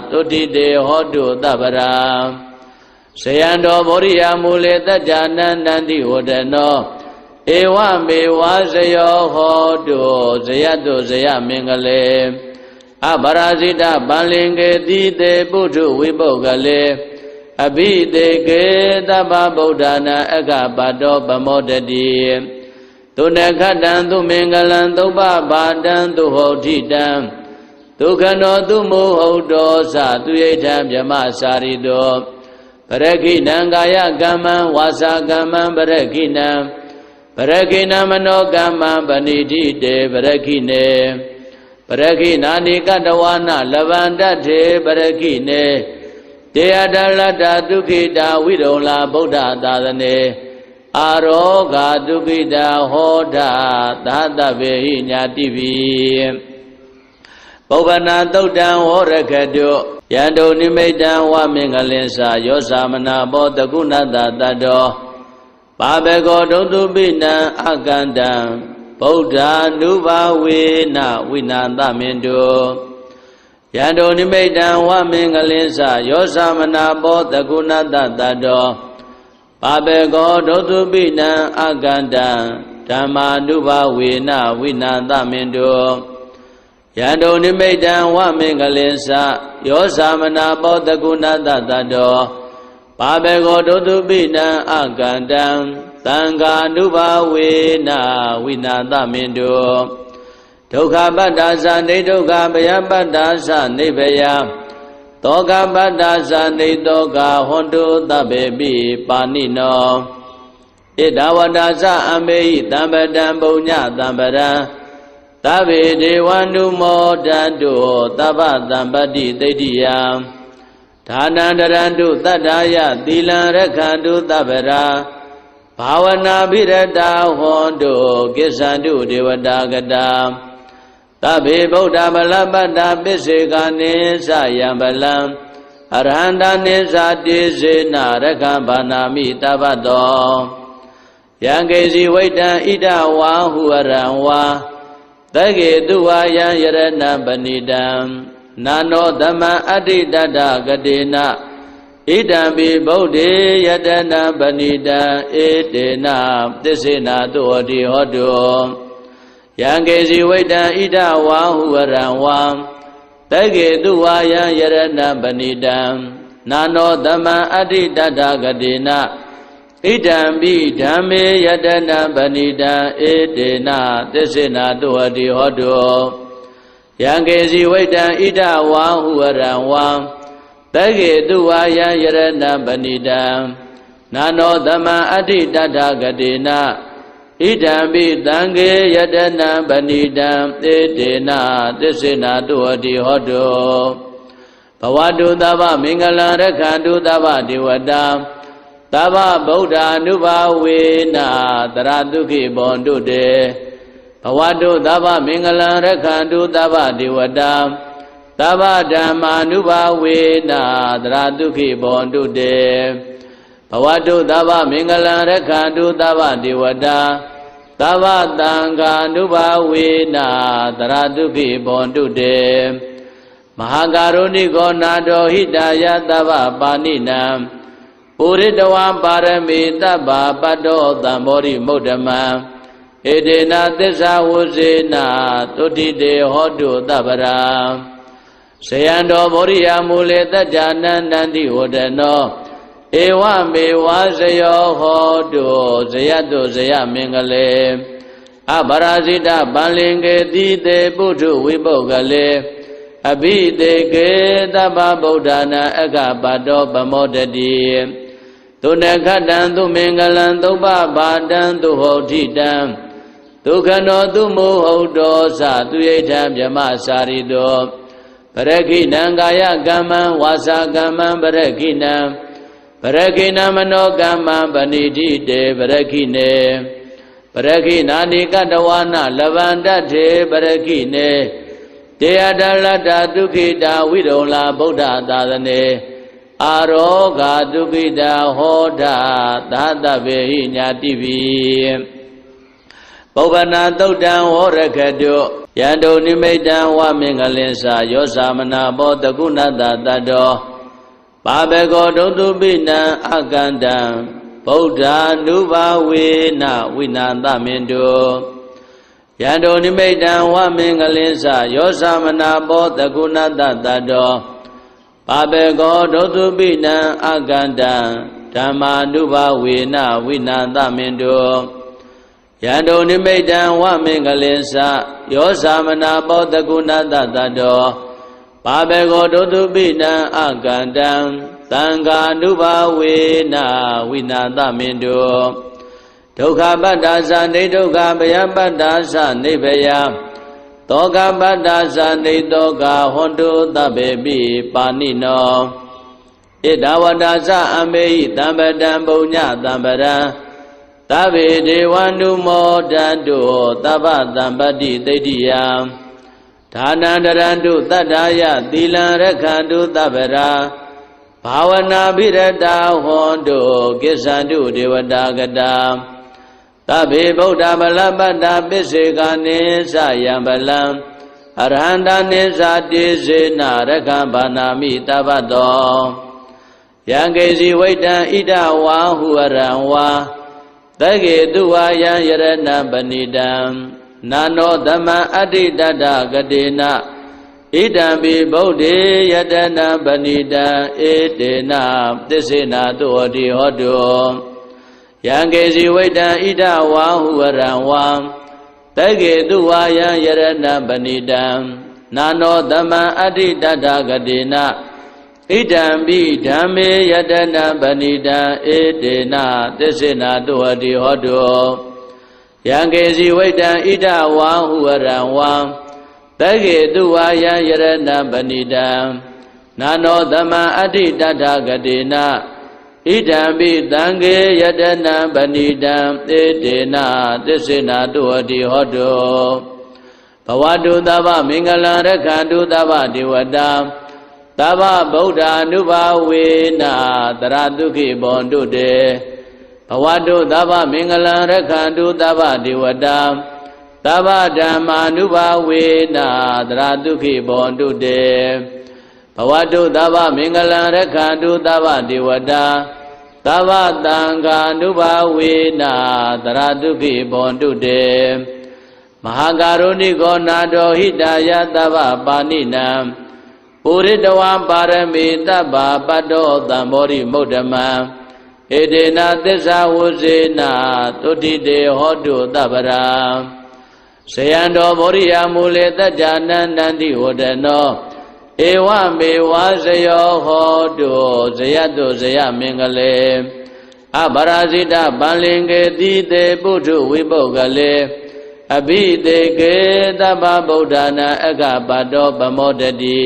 သုတိတေဟောတုသဗ္ဗရာဇယံတော်ဗောဓိယမူလေတัจจနန္တန္တိဝဒနောဧဝမေဝဇယောဟောတုဇယတုဇယမင်္ဂလေအပရာဇိတပန္လင်္ကေတိတေပုထုဝိပုဂ္ဂလေအဘိတေကေသဗ္ဗဗုဒ္ဓနာအက္ခပတ္တောပမောတတိသုနခတံသူမင်္ဂလံသုပ္ပဘာတံသူဟောတိတံဒုက္ခနောသူမုဟုတ်တောသသူယိဋ္ဌံမြမစာရိတောပရခိဏံကာယကမ္မံဝါစာကမ္မံပရခိဏံပရခိဏမနောကမ္မံပဏိတိတေပရခိနေပရခိနာနိကတဝါနလဗန္တထေပရခိနေတေယတလတ္တဒုက္ခိတာဝိရုံလာဗုဒ္ဓသာသနေအာရောဂါဒုက္ခိတာဟောတာသာတဗေဟိညာတိပိပုဗ္ဗနာသုတ်တံဝရခတုယန္တုနိမိတံဝမင်္ဂလင်္စာယောသမနာဘောတကုဏတတတ္တောပါဘေကောဒုတုပိနံအကန္တံဗုဒ္ဓ ानु ဘာဝေနဝိနာသမင်တုယန္တုနိမိတံဝမင်္ဂလင်္စာယောသမနာဘောတကုဏတတတ္တောပါဘေကောဒုတုပိနံအကန္တံဓမ္မာနုဘာဝေနဝိနာသမင်တုယန္တုနိမိတံဝမင်္ဂလင်္စာယောသမနာဘောတကုဏတတတ္တောပါဘေကောဒုတုပိနံအကန္တံသံဃာနုဘာဝေနဝိနာသမင်တုဒုက္ခပတ္တာသနေဒုက္ခဘယပတ္တာသနေဘယသောကပတ္တာသနေသောကဟွန်တုသဗ္ဗေပိပါဏိနောဣဒဝတ္တာသအမေဟိတံပတံပုညတံပရံသဗ္ဗေဒေဝန္တုမောတန္တုသဗ္ဗတံပတ္တိသိတ္တိယံဒါနန္တရန္တုတတ္ထာယသီလံရခန္တုသဗ္ဗရာဘာဝနာပိရတာဟောတုကိစ္ဆန္တုဒေဝတာကတာသဗ္ဗေဗုဒ္ဓဗလပတ္တာပစ္စေကနိသယံဗလံအရဟန္တာနိသတိစေနရခံဘာနာမိတပ္ပတောယံကေစီဝိတံဣဒဝါဟုရံဝါသကေတုဝါယံယရဏပဏိတံနာနောသမံအဋ္ဌိတတဂတေနဣဒံပိဗုဒ္ဓေယတနာပဏိတံဧတေနသစ္စေနာတုဟတိဟောတုယံကေစီဝိတံဣဒဝါဟုရံဝါသကေတုဝါယံယရဏပဏိတံနာနောသမံအဋ္ဌိတတဂတေနဣဒံပိဓမ္မေယတနာပဏိတံဧတေနသစ္စေနာတုဟတိဟောတုယံကေစီဝိတံဣဒဝါဟုရံဝါသကေတုဝါယံယရဏပဏိတံနာနောသမံအဋ္ဌိတတဂတေနဣဒံပိသံဃေယတနာပဏိတံဧတေနသစ္စေနာတုဟတိဟောတုဘဝတုသဗ္ဗမင်္ဂလံရခန္တုသဗ္ဗဒေဝတာသဗ္ဗဗုဒ္ဓ ानु ဘာဝေနတရတုခိဘောန္တုတေဘဝတုသဗ္ဗမင်္ဂလံရခန္တုသဗ္ဗဒေဝတာသဗ္ဗဓမ္မာနုဘာဝေနတရတုခိဘောန္တုတေဘဝတုသဗ္ဗမင်္ဂလံရခန္တုသဗ္ဗဒေဝတာသဗ္ဗသံဃာနုဘာဝေနတရတုခိဘောန္တုတေမဟာကာရုဏိကောနာတောဟိတယသဗ္ဗပါဏိနံပုရိတဝံပါရမီတဗ္ဗပတ္တောသံဘောဓိမုဒ္ဓမံဧတေနသစ္စာဝုဇေနသုတိတေဟောတုသဗ္ဗရာဇယံတော်ဗောဓိယမူလေတัจจနန္တန္တိဝဒနောဧဝမေဝဇယောဟောတုဇယတုဇယမင်္ဂလေအပရာဇိတပန္လင်္ကေတိတေပုထုဝိပုဂ္ဂလေအဘိတေကေသဗ္ဗဗုဒ္ဓနာအက္ခပတ္တောပမောတတိသုနခတံသူမင်္ဂလံသုပ္ပဘာတံသူဟောတိတံဒုက္ခနောသူမုဟုတ်တောသသူယိဋ္ဌံမြမစာရိတောပရခိဏံကာယကမ္မံဝါစာကမ္မံပရခိဏံပရခိဏမနောကမ္မံပဏိတိတေပရခိနေပရခိနာနိကတဝါနလဗန္တထေပရခိနေတေယတလတ္တဒုက္ခိတာဝိရုံလာဗုဒ္ဓသာသနေအာရောဂါဒုက္ခိတာဟောတာသာတဗေဟိညာတိပိ ပုဗ္ဗနာသုတ်တံဝရခတုယန္တုနိမိတံဝမင်္ဂလင်္စာယောသမနာဘောတကုဏတတတ္တောပါဘေကောဒုတုပိနံအကန္တံဗုဒ္ဓ ानु ဘာဝေနဝိနာသမင်တုယန္တုနိမိတံဝမင်္ဂလင်္စာယောသမနာဘောတကုဏတတတ္တောပါဘေကောဒုတုပိနံအကန္တံဓမ္မာ ानु ဘာဝေနဝိနာသမင်တုယန္တုနိမိတံဝမင်္ဂလင်္စာယောသမနာဘောတကုဏတတတ္တောပါဘေကောဒုတုပိနံအကန္တံသံဃာ ानु ဘာဝေနဝိနာသမင်တုဒုက္ခပတ္တာသနေဒုက္ခဗယပတ္တာသနေဗယသောကပတ္တာသနေသောကဟွန်တုသဗ္ဗေပိပါဏိနောဣဒဝတ္တာသအမေဟိတံပတံပုညတံပရံသဗ္ဗေဒေဝ ानु မောဒန္တုသဗ္ဗတံပတ္တိသိတ္တိယံဒါနန္တရန္တုတတ္ထာယသီလံရက္ခန္တုသဗ္ဗရာဘာဝနာပိရတာဟွန်တုကိစ္ဆန္တုဒေဝတာကတာသဗ္ဗေဗုဒ္ဓဗလပတ္တာပစ္စေကနိသယံဗလံအရဟန္တနိသတိစေနရက္ခဘာနာမိတပ္ပတောယံကေစီဝိတံဣဒဝါဟုအရံဝါသကေတုဝါယံယရဏပဏိတံနာနောသမံအဋ္ဌိတတကတိနဣဒံပိဗုဒ္ဓေယတနာပဏိတံဧတေနသစ္စေနာတုဟောတိဟောတုယံကေစီဝိတံဣဒဝါဟုအရံဝါသကေတုဝါယံယရဏပဏိတံနာနောသမံအဋ္ဌိတတကတိနဣဒံပိဓမ္မေယတနာပဏိတံဧတေနသစ္စေနာတုဟောတိဟောတုယံကေစီဝိတံဣဒဝါဟုအရံဝါသကေတုဝါယံယရဏပဏိတံနာနောသမံအဋ္ဌိတတကတိနဣဒံပိသံဃေယတနာပဏိတံဧတေနသစ္စေနာတုဟောတိဟောတုဘဝတုသဗ္ဗမင်္ဂလံရက္ခန္တုသဗ္ဗဒေဝတာသဗ္ဗဗုဒ္ဓ ानु ဘာဝေနသရတုခိဘောန္တုတေဘဝတုသဗ္ဗမင်္ဂလံရက္ခန္တုသဗ္ဗဒေဝတာသဗ္ဗဓမ္မာ ानु ဘာဝေနသရတုခိဘောန္တုတေဘဝတုသဗ္ဗမင်္ဂလံရက္ခန္တုသဗ္ဗဒေဝတာသဗ္ဗသံဃာ ानु ဘာဝေနသရတုခိဘောန္တုတေမဟာကာရုဏိကောနာတောဟိတာယသဗ္ဗပါဏိနံပုရိတဝံပါရမေတ္ဗပတ္တောသံဘောရိမုဒ္ဓမံဧတေနသစ္စာဝုဇေနသုတိတေဟောတုသဗ္ဗရာဇယံတောဗောရိယမူလေတ္တနန္တန္တိဝဒနောဧဝမေဝဇယောဟောတုဇယတုဇယမင်္ဂလေအပရာဇိတပန္လင်္ကေတိတေပုထုဝိပုဂ္ဂလေအဘိတေကေသဗ္ဗဗုဒ္ဓနာအက္ခပတ္တောပမောတတိ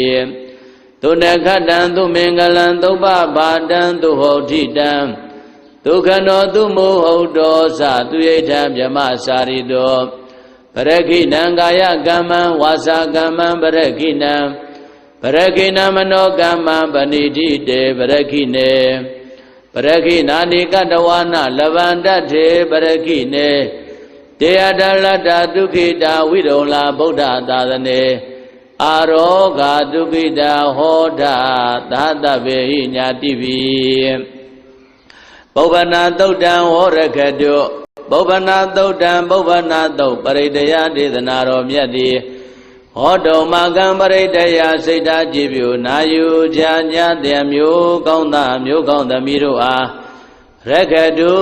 သုနခတံသူမင်္ဂလံသုပ္ပဘာတံသူဟောတိတံဒုက္ခနောသူမုဟုတ်တောသသူယိဋ္ဌံမြမစာရိတောပရခိဏံကာယကမ္မံဝါစာကမ္မံပရခိဏံပရခိဏမနောကမ္မံပဏိတိတေပရခိနေပရခိနာနိကတဝါနလဗန္တထေပရခိနေတေယတလတ္တဒုက္ခိတာဝိရုံလာဗုဒ္ဓသာသနေအာရောဂါဒုက္ခိတာဟောတာသာတဗေဟိညာတိပိပုဗ္ဗနာသုတ်တံဝရခတုပုဗ္ဗနာသုတ်တံပုဗ္ဗနာသုတ်ပရိတယဒေသနာတော်မြတ်သည်ဟောတုံမကံပရိတယစိတ်ဓာကြည်ပြုနာယူချာညတဲ့မျိုးကောင်းသားမျိုးကောင်းသမီးတို့အားရခတု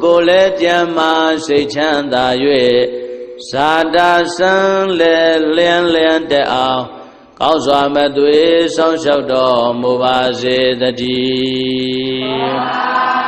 ကိုလည်းကြံမာစိတ်ချမ်းသာ၍ဇာတာစံလဲလျံလျံတဲ့အောင်ကောင်းစွာမသွေဆောင်လျှောက်တော်မူပါစေတည်း